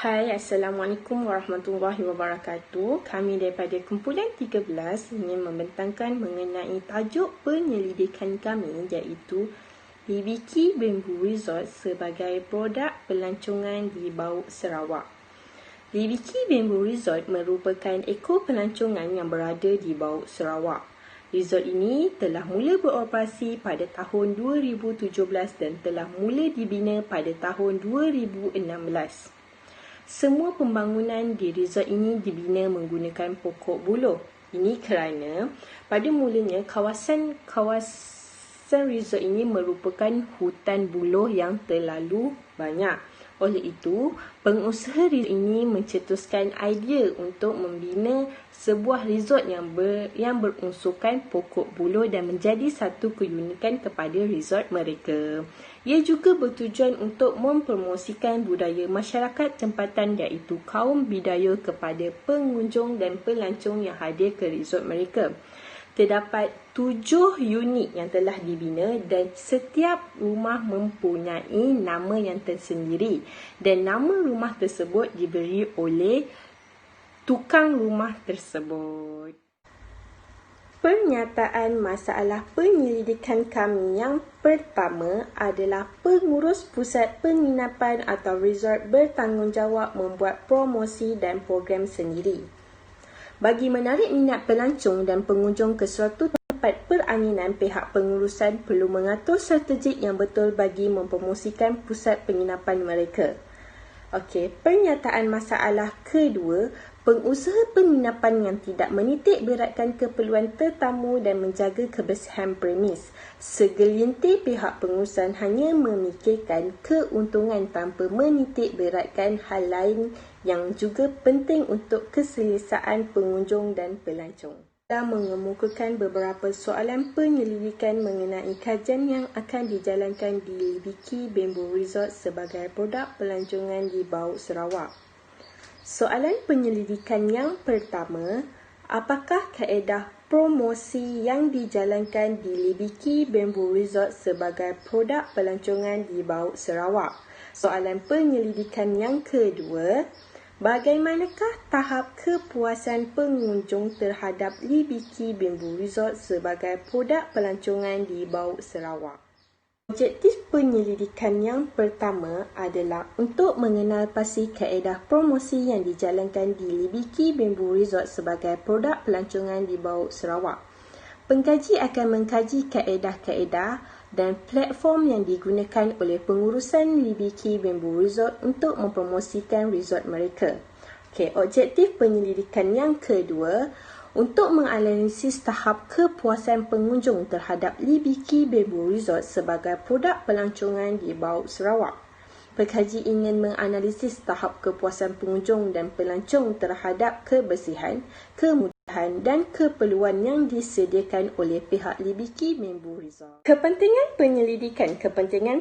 Hai, Assalamualaikum warahmatullahi wabarakatuh. Kami daripada kumpulan 13 ingin membentangkan mengenai tajuk penyelidikan kami iaitu Libiki Bamboo Resort sebagai produk pelancongan di Bauk Sarawak. Libiki Bamboo Resort merupakan ekor pelancongan yang berada di Bauk Sarawak. Resort ini telah mula beroperasi pada tahun 2017 dan telah mula dibina pada tahun 2016. Semua pembangunan di resort ini dibina menggunakan pokok buluh. Ini kerana pada mulanya kawasan resort ini merupakan hutan buluh yang terlalu banyak. Oleh itu, pengusaha resort ini mencetuskan idea untuk membina sebuah resort yang berunsurkan pokok buluh dan menjadi satu keunikan kepada resort mereka. Ia juga bertujuan untuk mempromosikan budaya masyarakat tempatan iaitu kaum bidaya kepada pengunjung dan pelancong yang hadir ke resort mereka. Terdapat 7 unit yang telah dibina dan setiap rumah mempunyai nama yang tersendiri dan nama rumah tersebut diberi oleh tukang rumah tersebut. Pernyataan masalah penyelidikan kami yang pertama adalah pengurus pusat penginapan atau resort bertanggungjawab membuat promosi dan program sendiri. Bagi menarik minat pelancong dan pengunjung ke suatu tempat peraminan, pihak pengurusan perlu mengatur strategi yang betul bagi mempromosikan pusat penginapan mereka. Okey, pernyataan masalah kedua, pengusaha penginapan yang tidak menitik beratkan keperluan tetamu dan menjaga kebersihan premis. Segelintir pihak pengurusan hanya memikirkan keuntungan tanpa menitik beratkan hal lain yang juga penting untuk keselesaan pengunjung dan pelancong. Kita mengemukakan beberapa soalan penyelidikan mengenai kajian yang akan dijalankan di Libiki Bamboo Resort sebagai produk pelancongan di Bauk Sarawak. Soalan penyelidikan yang pertama, apakah kaedah promosi yang dijalankan di Libiki Bamboo Resort sebagai produk pelancongan di Bauk Sarawak? Soalan penyelidikan yang kedua, bagaimanakah tahap kepuasan pengunjung terhadap Libiki Bamboo Resort sebagai produk pelancongan di Bauk Sarawak? Objektif penyelidikan yang pertama adalah untuk mengenal pasti kaedah promosi yang dijalankan di Libiki Bamboo Resort sebagai produk pelancongan di Bauk Sarawak. Pengkaji akan mengkaji kaedah-kaedah dan platform yang digunakan oleh pengurusan Libiki Bamboo Resort untuk mempromosikan resort mereka. Objektif penyelidikan yang kedua, untuk menganalisis tahap kepuasan pengunjung terhadap Libiki Bamboo Resort sebagai produk pelancongan di Bauk Sarawak. Pengkaji ingin menganalisis tahap kepuasan pengunjung dan pelancong terhadap kebersihan, kemudahan dan keperluan yang disediakan oleh pihak Libiki Bamboo Resort. Kepentingan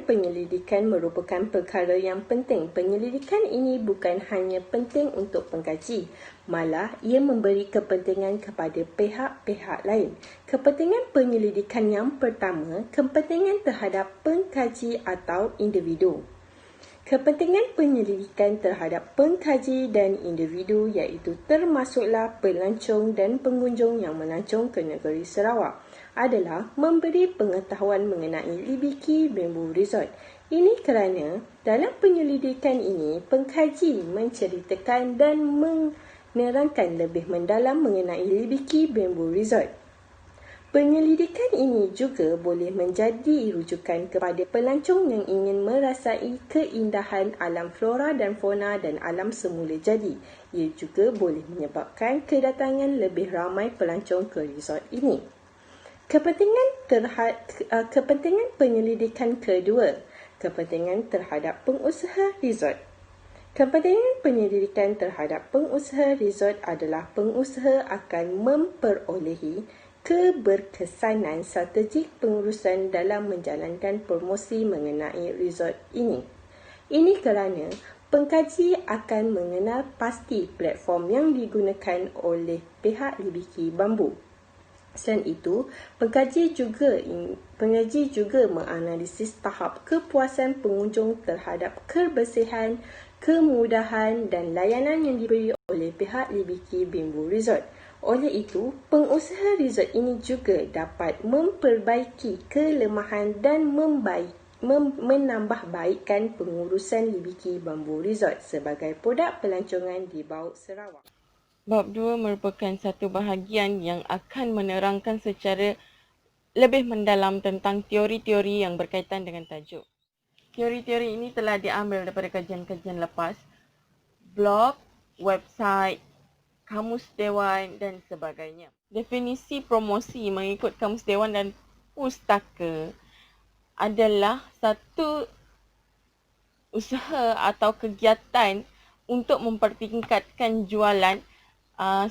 penyelidikan merupakan perkara yang penting. Penyelidikan ini bukan hanya penting untuk pengkaji, malah ia memberi kepentingan kepada pihak-pihak lain. Kepentingan penyelidikan yang pertama, kepentingan terhadap pengkaji atau individu. Kepentingan penyelidikan terhadap pengkaji dan individu iaitu termasuklah pelancong dan pengunjung yang melancong ke negeri Sarawak adalah memberi pengetahuan mengenai Libiki Bamboo Resort. Ini kerana dalam penyelidikan ini, pengkaji menceritakan dan menerangkan lebih mendalam mengenai Libiki Bamboo Resort. Penyelidikan ini juga boleh menjadi rujukan kepada pelancong yang ingin merasai keindahan alam flora dan fauna dan alam semula jadi. Ia juga boleh menyebabkan kedatangan lebih ramai pelancong ke resort ini. Kepentingan penyelidikan kedua, kepentingan terhadap pengusaha resort. Kepentingan penyelidikan terhadap pengusaha resort adalah pengusaha akan memperolehi keberkesanan strategik pengurusan dalam menjalankan promosi mengenai resort ini. Ini kerana pengkaji akan mengenal pasti platform yang digunakan oleh pihak Libiki Bamboo. Selain itu, pengkaji juga menganalisis tahap kepuasan pengunjung terhadap kebersihan, kemudahan dan layanan yang diberi oleh pihak Libiki Bimbo Resort. Oleh itu, pengusaha resort ini juga dapat memperbaiki kelemahan dan menambah baikkan pengurusan Libiki Bambu Resort sebagai produk pelancongan di Baut Sarawak. Bab 2 merupakan satu bahagian yang akan menerangkan secara lebih mendalam tentang teori-teori yang berkaitan dengan tajuk. Teori-teori ini telah diambil daripada kajian-kajian lepas, blog, website, Kamus Dewan dan sebagainya. Definisi promosi mengikut Kamus Dewan dan Pustaka adalah satu usaha atau kegiatan untuk mempertingkatkan jualan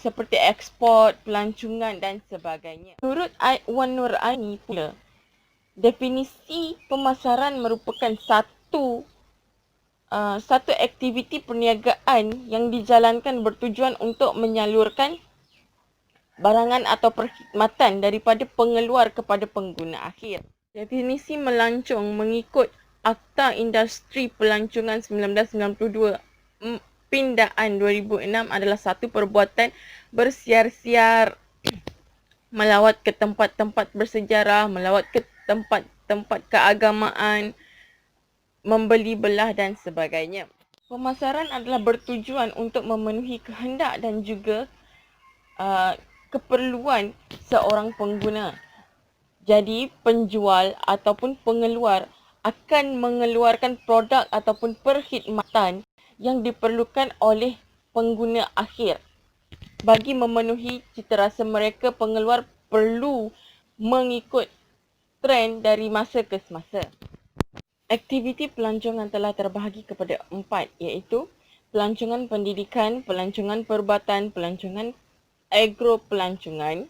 seperti ekspor, pelancongan dan sebagainya. Menurut Wan Nur Aini pula, definisi pemasaran merupakan satu aktiviti perniagaan yang dijalankan bertujuan untuk menyalurkan barangan atau perkhidmatan daripada pengeluar kepada pengguna akhir. Definisi melancong mengikut Akta Industri Pelancongan 1992 Pindaan 2006 adalah satu perbuatan bersiar-siar, melawat ke tempat-tempat bersejarah, melawat ke tempat-tempat keagamaan, membeli belah dan sebagainya. Pemasaran adalah bertujuan untuk memenuhi kehendak dan juga keperluan seorang pengguna. Jadi penjual ataupun pengeluar akan mengeluarkan produk ataupun perkhidmatan yang diperlukan oleh pengguna akhir. Bagi memenuhi citarasa mereka, pengeluar perlu mengikut trend dari masa ke semasa. Aktiviti pelancongan telah terbahagi kepada 4, iaitu pelancongan pendidikan, pelancongan perubatan, pelancongan agropelancongan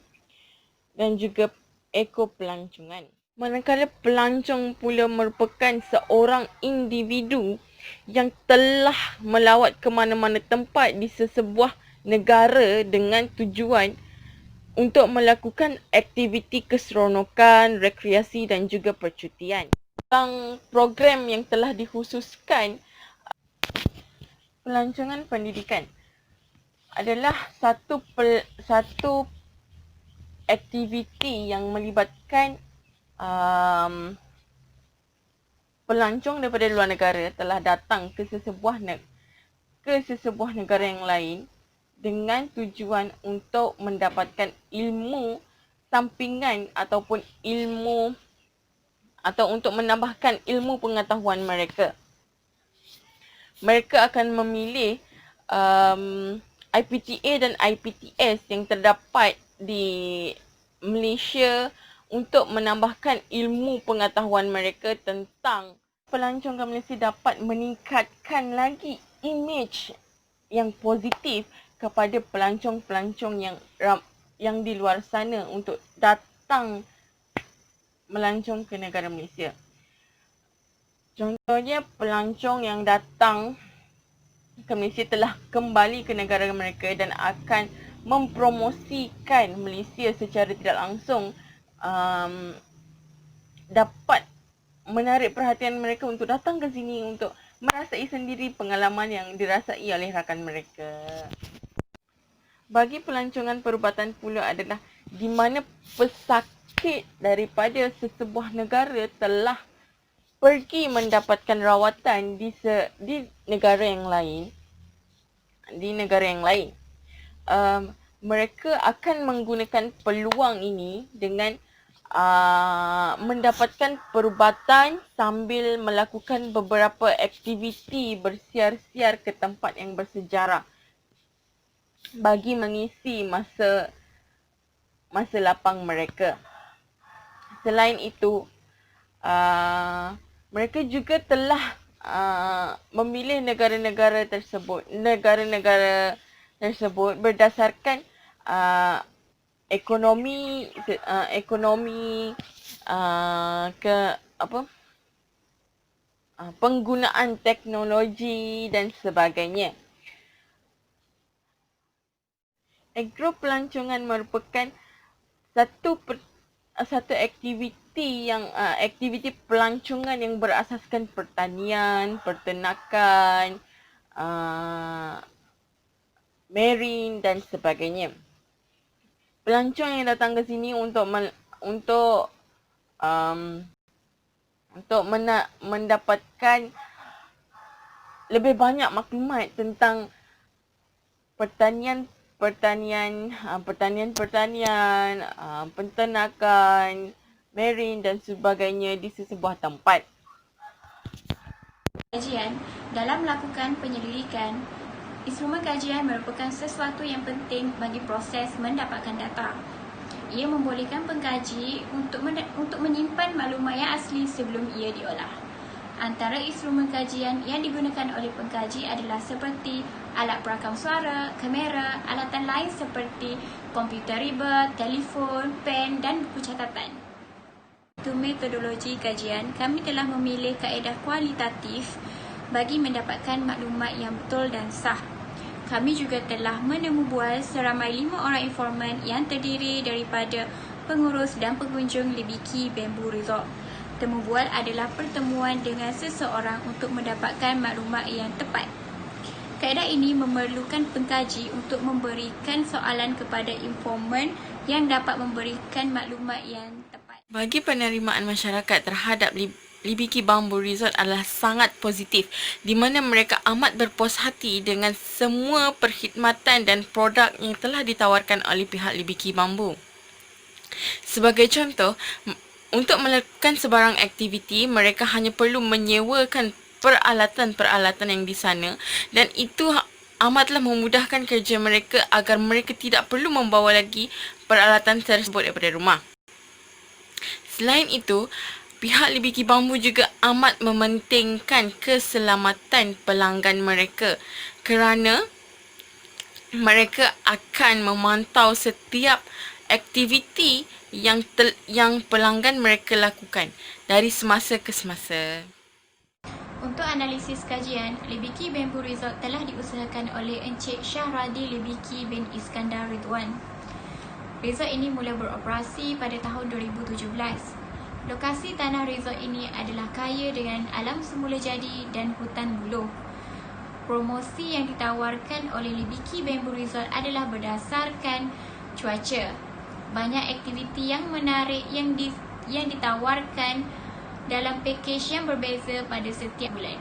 dan juga ekopelancongan. Manakala pelancong pula merupakan seorang individu yang telah melawat ke mana-mana tempat di sesebuah negara dengan tujuan untuk melakukan aktiviti keseronokan, rekreasi dan juga percutian. Tentang program yang telah dikhususkan, pelancongan pendidikan adalah satu aktiviti yang melibatkan pelancong daripada luar negara telah datang ke sesebuah negara yang lain dengan tujuan untuk mendapatkan ilmu sampingan ataupun ilmu atau untuk menambahkan ilmu pengetahuan mereka. Mereka akan memilih IPTA dan IPTS yang terdapat di Malaysia untuk menambahkan ilmu pengetahuan mereka tentang pelancong ke Malaysia dapat meningkatkan lagi imej yang positif kepada pelancong-pelancong yang di luar sana untuk datang melancong ke negara Malaysia. Contohnya, pelancong yang datang ke Malaysia telah kembali ke negara mereka dan akan mempromosikan Malaysia secara tidak langsung, dapat menarik perhatian mereka untuk datang ke sini untuk merasai sendiri pengalaman yang dirasai oleh rakan mereka. Bagi pelancongan perubatan pula adalah di mana pesakit daripada sesebuah negara telah pergi mendapatkan rawatan di negara yang lain. Mereka akan menggunakan peluang ini dengan mendapatkan perubatan sambil melakukan beberapa aktiviti bersiar-siar ke tempat yang bersejarah bagi mengisi masa lapang mereka. Selain itu, mereka juga telah memilih negara-negara tersebut berdasarkan ekonomi penggunaan teknologi dan sebagainya. Agropelancongan merupakan satu aktiviti pelancongan yang berasaskan pertanian, peternakan, marine dan sebagainya. Pelancong yang datang ke sini untuk mendapatkan lebih banyak maklumat tentang pertanian, penternakan, marine dan sebagainya di sesebuah tempat. Kajian dalam melakukan penyelidikan, instrumen kajian merupakan sesuatu yang penting bagi proses mendapatkan data. Ia membolehkan pengkaji untuk menyimpan maklumat yang asli sebelum ia diolah. Antara instrumen kajian yang digunakan oleh pengkaji adalah seperti alat perakam suara, kamera, alatan lain seperti komputer riba, telefon, pen dan buku catatan. Untuk metodologi kajian, kami telah memilih kaedah kualitatif bagi mendapatkan maklumat yang betul dan sah. Kami juga telah menemubual seramai 5 orang informan yang terdiri daripada pengurus dan pengunjung Libiki Bamboo Resort. Temubual adalah pertemuan dengan seseorang untuk mendapatkan maklumat yang tepat. Kaedah ini memerlukan pengkaji untuk memberikan soalan kepada informan yang dapat memberikan maklumat yang tepat. Bagi penerimaan masyarakat terhadap Libiki Bamboo Resort adalah sangat positif, di mana mereka amat berpuas hati dengan semua perkhidmatan dan produk yang telah ditawarkan oleh pihak Libiki Bamboo. Sebagai contoh, untuk melakukan sebarang aktiviti, mereka hanya perlu menyewakan peralatan-peralatan yang di sana, dan itu amatlah memudahkan kerja mereka agar mereka tidak perlu membawa lagi peralatan tersebut daripada rumah. Selain itu, pihak Libiki Bamboo juga amat mementingkan keselamatan pelanggan mereka kerana mereka akan memantau setiap aktiviti yang pelanggan mereka lakukan dari semasa ke semasa. Untuk analisis kajian, Libiki Bamboo Resort telah diusahakan oleh Encik Syahradi Libiki bin Iskandar Ridwan. Resort ini mula beroperasi pada tahun 2017. Lokasi tanah resort ini adalah kaya dengan alam semula jadi dan hutan buluh. Promosi yang ditawarkan oleh Libiki Bamboo Resort adalah berdasarkan cuaca. Banyak aktiviti yang menarik yang ditawarkan dalam pakej yang berbeza pada setiap bulan.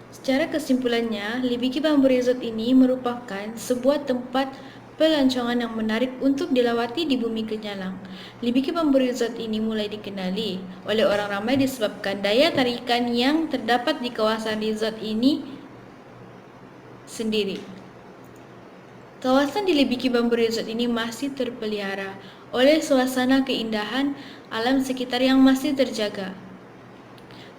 Secara kesimpulannya, Libiki Bamboo Resort ini merupakan sebuah tempat pelancongan yang menarik untuk dilawati di bumi Kenyalang. Libiki Bamboo Resort ini mulai dikenali oleh orang ramai disebabkan daya tarikan yang terdapat di kawasan resort ini sendiri. Kawasan di Libiki Bamboo Resort ini masih terpelihara oleh suasana keindahan alam sekitar yang masih terjaga.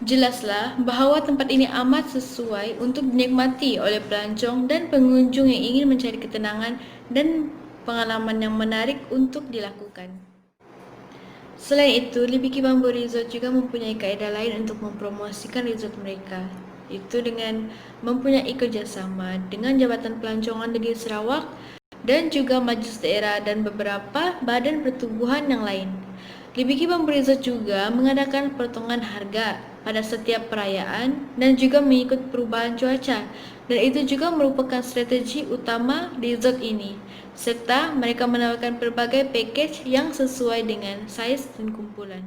Jelaslah bahawa tempat ini amat sesuai untuk dinikmati oleh pelancong dan pengunjung yang ingin mencari ketenangan dan pengalaman yang menarik untuk dilakukan. Selain itu, Libiki Bamboo Resort juga mempunyai kaedah lain untuk mempromosikan resort mereka, iaitu dengan mempunyai kerjasama dengan Jabatan Pelancongan Negeri Sarawak dan juga Majlis Daerah dan beberapa badan pertubuhan yang lain. Libiki Bamboo Resort juga mengadakan potongan harga pada setiap perayaan dan juga mengikut perubahan cuaca, dan itu juga merupakan strategi utama resort ini, serta mereka menawarkan berbagai pakej yang sesuai dengan saiz dan kumpulan.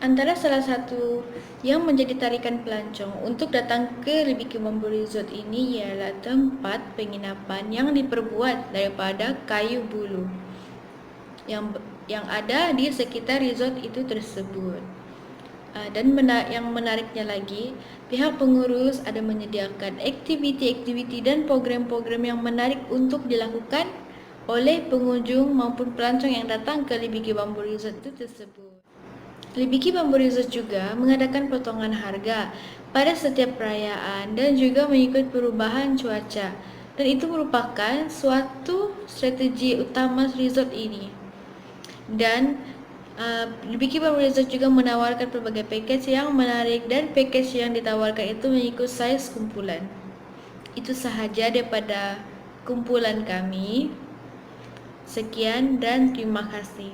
Antara salah satu yang menjadi tarikan pelancong untuk datang ke Libiki Bamboo Resort ini ialah tempat penginapan yang diperbuat daripada kayu bulu yang ada di sekitar resort itu tersebut. Dan yang menariknya lagi, pihak pengurus ada menyediakan aktiviti-aktiviti dan program-program yang menarik untuk dilakukan oleh pengunjung maupun pelancong yang datang ke Libiki Bamboo Resort itu tersebut. Libiki Bamboo Resort juga mengadakan potongan harga pada setiap perayaan dan juga mengikut perubahan cuaca, dan itu merupakan suatu strategi utama resort ini. Dan Libiki Bamboo Resort juga menawarkan pelbagai pakej yang menarik, dan pakej yang ditawarkan itu mengikut saiz kumpulan. Itu sahaja daripada kumpulan kami. Sekian dan terima kasih.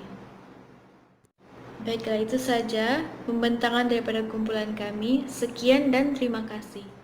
Baiklah, itu saja pembentangan daripada kumpulan kami. Sekian dan terima kasih.